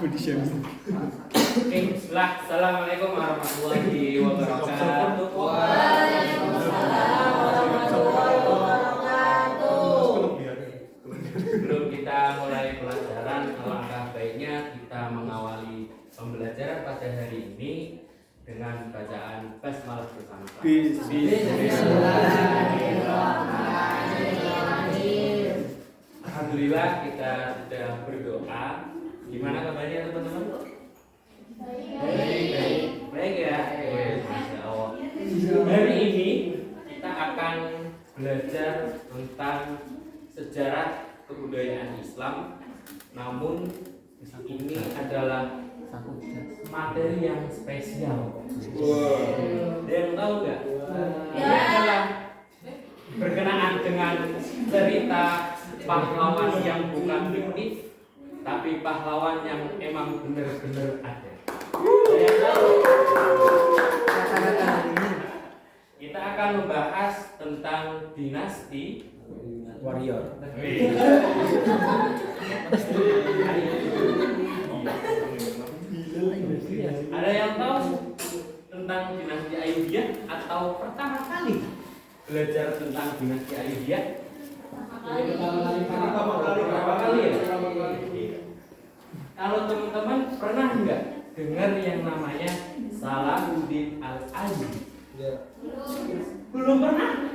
Body shaming. Oke, bismillah. Assalamualaikum warahmatullahi wabarakatuh. Sebelum kita mulai pelajaran, alangkah baiknya kita mengawali pembelajaran pada hari ini dengan bacaan basmalah bersama. Alhamdulillah kita sudah berdoa. Gimana kabarnya teman-teman? Baik ya. Masya Allah. Hari ini kita akan belajar tentang sejarah kebudayaan Islam. Namun ini adalah materi yang spesial. Ada yang tahu nggak? Ini adalah berkenaan dengan cerita pahlawan yang bukan fiktif, tapi pahlawan yang emang benar-benar ada. Saya tahu. Kita akan membahas tentang dinasti Warrior. Ada yang tahu tentang dinasti Ayyubiyah atau pertama kali belajar tentang dinasti Ayyubiyah? Pertama kali ya? Kalau teman-teman pernah nggak dengar yang namanya Salahuddin Al-Ayyubi? Belum pernah?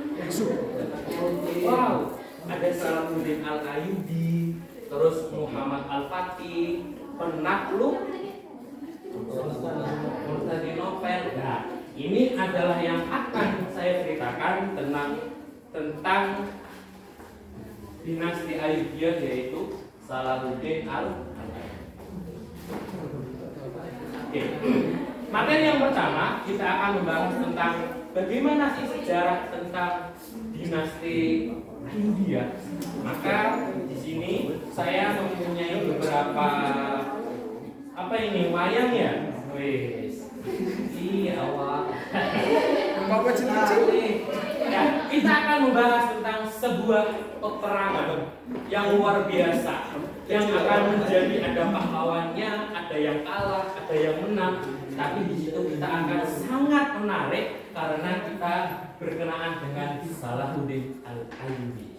Wow, ada Salahuddin Al-Ayyubi, terus Muhammad Al-Fatih, penakluk Konstantinopel. Nah, ini adalah yang akan saya ceritakan tentang dinasti Ayyubiyah, yaitu Salahuddin Al-Ayyubi. Oke. Materi yang pertama kita akan membahas tentang bagaimana sih sejarah tentang dinasti Ayyubiyah. Maka di sini saya mempunyai beberapa wayang ya. Wes. Iya awal. Bapak kecil-kecil. Ya, kita akan membahas tentang sebuah peperangan yang luar biasa, yang akan menjadi ada pahlawannya, ada yang kalah, ada yang menang. Tapi di situ kita akan sangat menarik karena kita berkenaan dengan Salahuddin Al-Ayyubi.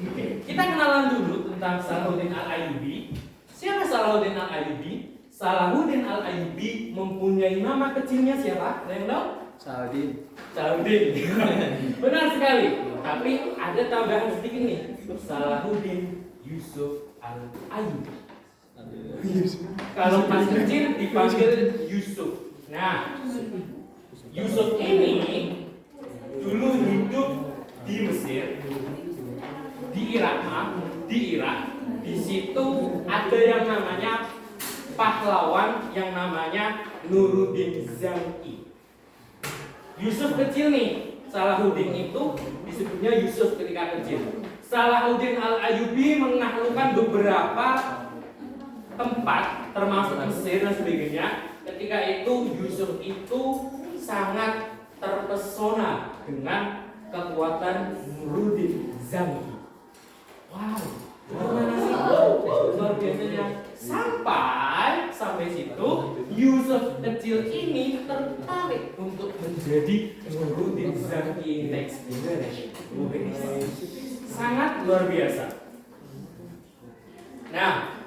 Oke, kita kenalan dulu tentang Salahuddin Al-Ayyubi. Siapa Salahuddin Al-Ayyubi? Salahuddin Al-Ayyubi mempunyai nama kecilnya siapa? Ada yang tahu? Salahuddin. Benar sekali. Tapi ada tambahan sedikit nih. Salahuddin Yusuf Al-Ayyubi. Kalau pas kecil dipanggil Yusuf. Nah, Yusuf ini dulu hidup di Mesir, di Irak. Di situ ada yang namanya pahlawan yang namanya Nuruddin Zanki. Yusuf kecil nih, Salahuddin itu disebutnya Yusuf ketika kecil. Salahuddin Al-Ayyubi menaklukkan beberapa tempat termasuk Mesir dan sebagainya. Ketika itu Yusuf itu sangat terpesona dengan kekuatan Nuruddin Zanki. Wow, gimana sih? Luar biasanya. Sampai situ Yusuf kecil ini tertarik untuk menjadi Nuruddin Zanki next generation. Sangat luar biasa. Nah,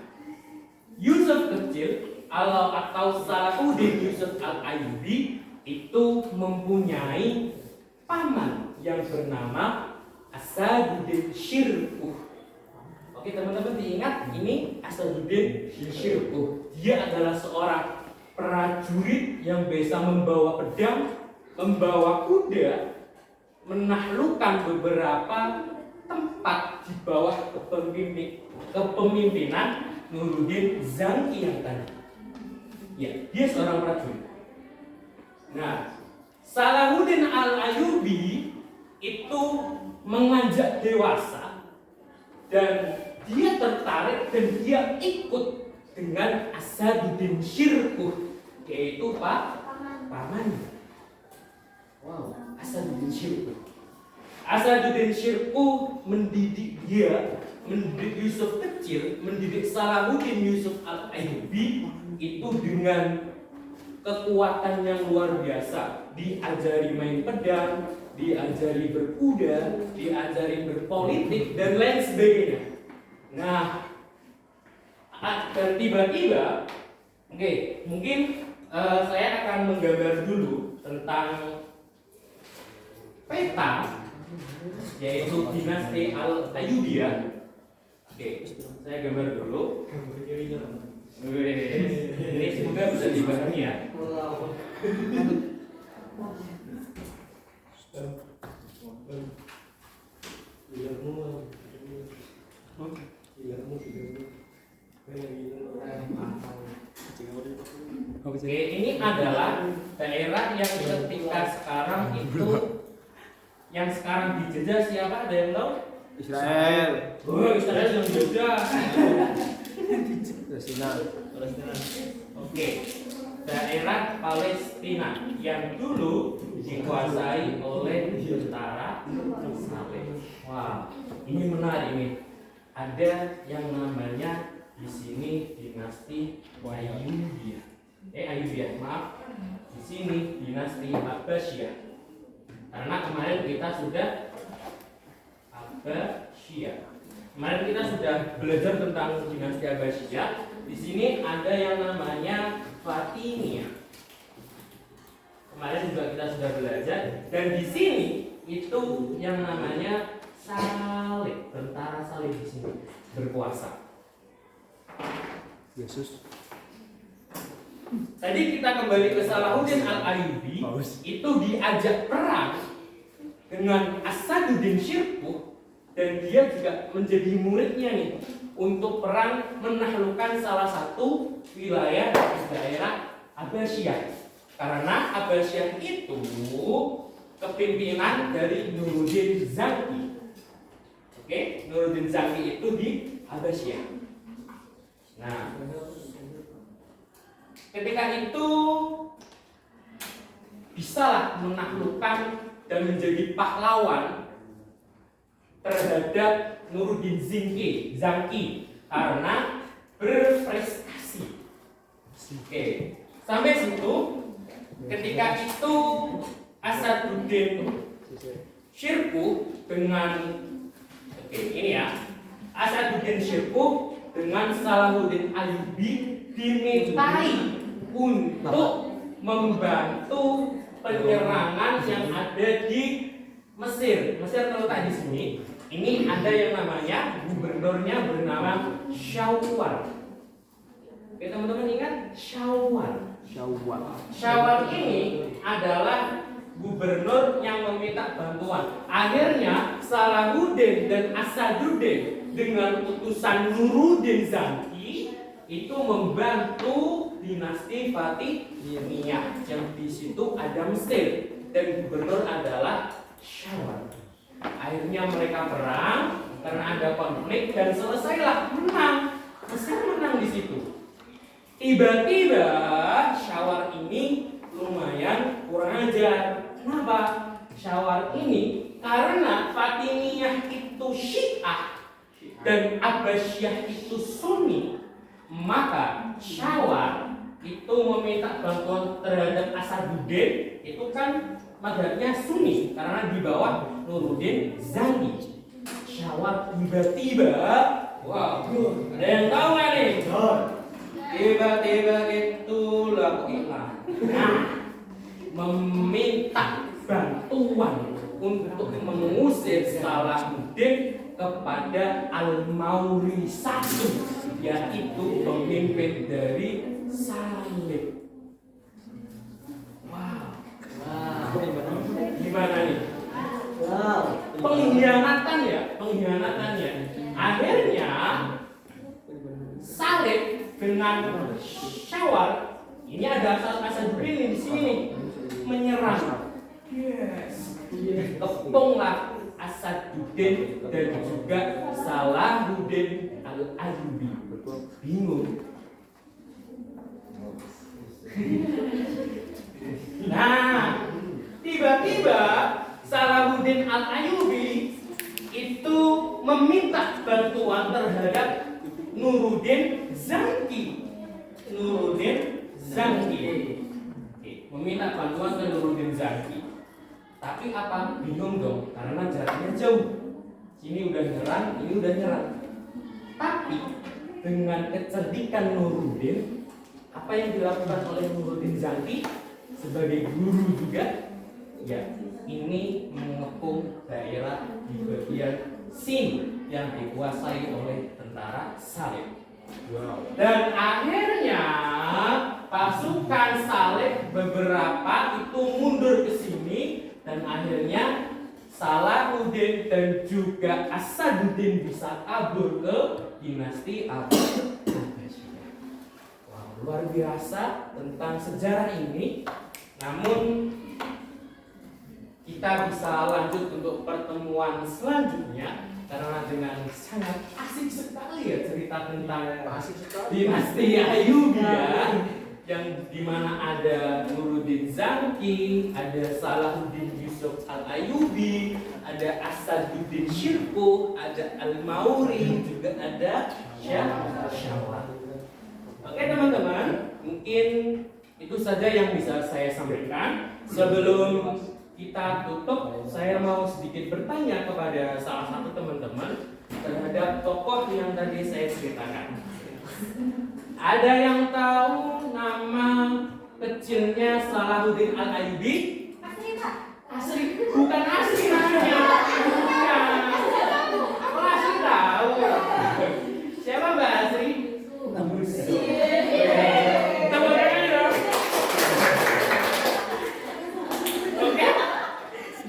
Yusuf kecil atau Salahuddin Yusuf Al-Ayyubi itu mempunyai paman yang bernama Asaduddin Syirkuh. Oke teman-teman diingat, ini Asaduddin Syirkuh. Dia adalah seorang prajurit yang bisa membawa pedang, membawa kuda, menaklukkan beberapa tempat di bawah kepemimpinan Nuruddin Zanki yang tadi. Ya, dia seorang prajurit. Nah, Salahuddin Al-Ayyubi itu menganjak dewasa dan dia tertarik dan dia ikut dengan Asaduddin Syirkuh, yaitu pamannya. Wow, Asaduddin Syirkuh mendidik dia mendidik Yusuf kecil, mendidik Salahuddin Yusuf Al-Ayyubi itu dengan kekuatan yang luar biasa. Diajari main pedang, diajari berkuda, diajari berpolitik dan lain sebagainya. Nah, dan tiba-tiba, mungkin saya akan menggambar dulu tentang peta, yaitu dinasti Al-Ayyubiyah. Saya gambar dulu. Ini semoga bisa dipahami ya. Ini adalah daerah yang ketika sekarang itu yang sekarang dijajah siapa? Ada yang tahu? Israel. Oh, Israel yang dijajah. Palestina. Oke. Daerah Palestina yang dulu dikuasai oleh tentara Saleh. Wah, ini menarik nih. Ada yang namanya di sini dinasti Ayyubiyah. Ayyubiyah, maaf. Di sini dinasti Abbasiyah. Karena kemarin kita sudah Abbasiyah. Kemarin kita sudah belajar tentang dinasti Abbasiyah. Di sini ada yang namanya Fatimiyah. Kemarin juga kita sudah belajar. Dan di sini itu yang namanya Saleh, tentara Saleh di sini berkuasa. Yesus. Tadi kita kembali ke Salahuddin Al-Ayyubi, itu diajak perang dengan Asaduddin Syirkuh, dan dia juga menjadi muridnya nih untuk perang menaklukkan salah satu wilayah di daerah Abbasiyah. Karena Abbasiyah itu kepimpinan dari Nuruddin Zangki. Nuruddin Zangki itu di Abbasiyah. Nah, ketika itu bisalah menaklukkan dan menjadi pahlawan terhadap Nuruddin Zangki karena berprestasi. Sampai situ. Ketika itu Asaduddin Syirkuh dengan ini ya, Asaduddin Syirkuh dengan Salahuddin Ayyubi dimintai untuk membantu penyerangan yang ada di Mesir. Mesir terletak di sini. Ini ada yang namanya gubernurnya bernama Syawal. Oke, teman-teman ingat Syawal. Syawal ini adalah gubernur yang meminta bantuan. Akhirnya Salahuddin dan Asaduddin dengan utusan Nuruddin Zangki itu membantu dinasti Fatimiyah yang di situ ada Mesir dan gubernur adalah Syawal. Akhirnya mereka perang karena ada konflik dan selesailah menang. Mesir menang di situ. Tiba-tiba Syawal ini lumayan kurang ajar. Kenapa? Syawal ini karena Fatimiyah itu Syiah dan Abbasiyah itu Sunni, maka Syawal itu meminta bantuan terhadap Asaduddin, itu kan mazhabnya Sunni karena di bawah Nuruddin Zangki. Syawal tiba-tiba, wah, ada yang tahu nggak nih? Tiba-tiba itu lakukan meminta bantuan untuk mengusir Salahuddin kepada Al-Mauri I, yaitu pemimpin dari Salib. Wow. Gimana nih? Pengkhianatannya. Akhirnya Salib dengan Syawal ini ada Asaduddin di sini menyerang. Yes. Kepunglah Asaduddin dan juga Salahuddin Al-Ayyubi. Bingung. Nah, tiba-tiba Salahuddin Al-Ayyubi itu meminta bantuan Nuruddin Zangki. Nuruddin Zangki. Oke, meminta bantuan ke Nuruddin Zangki. Tapi apa? Bingung dong, karena jaraknya jauh. Ini udah nyerang, ini udah nyerang. Tapi dengan kecerdikan Nuruddin, apa yang dilakukan oleh Nuruddin Zangki sebagai guru juga, ya ini mengepung daerah di bagian sini yang dikuasai oleh tentara Salib. Wow. Dan akhirnya pasukan Salib beberapa itu mundur ke sini dan akhirnya Salahuddin dan juga Asaduddin bisa kabur ke dinasti Abbasiyah. Wow, luar biasa tentang sejarah ini. Namun kita bisa lanjut untuk pertemuan selanjutnya karena dengan sangat asik sekali ya cerita tentang dinasti Ayyubi ya, yang dimana ada Nuruddin Zangki, ada Salahuddin Yusuf Al-Ayyubi, ada Asaduddin Syirkuh, ada Al-Mauri, juga ada Syawal. Oke teman-teman, mungkin itu saja yang bisa saya sampaikan. Sebelum kita tutup, saya mau sedikit bertanya kepada salah satu teman-teman terhadap tokoh yang tadi saya ceritakan. Ada yang tahu nama kecilnya Salahuddin Al-Ayyubi? Asli Pak. Asri, bukan asli namanya. Bukan. Kok asli tahu? Siapa Mbak Asri? Tepuk tangan dong. Oke.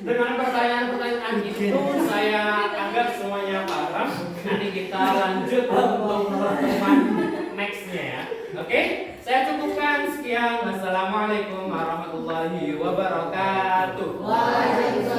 Dengan pertanyaan-pertanyaan itu saya anggap semuanya paham. Nanti kita lanjut untuk pertemuan nextnya ya. Oke, saya cukupkan sekian. Wassalamualaikum warahmatullahi wabarakatuh. Waalaikumsalam.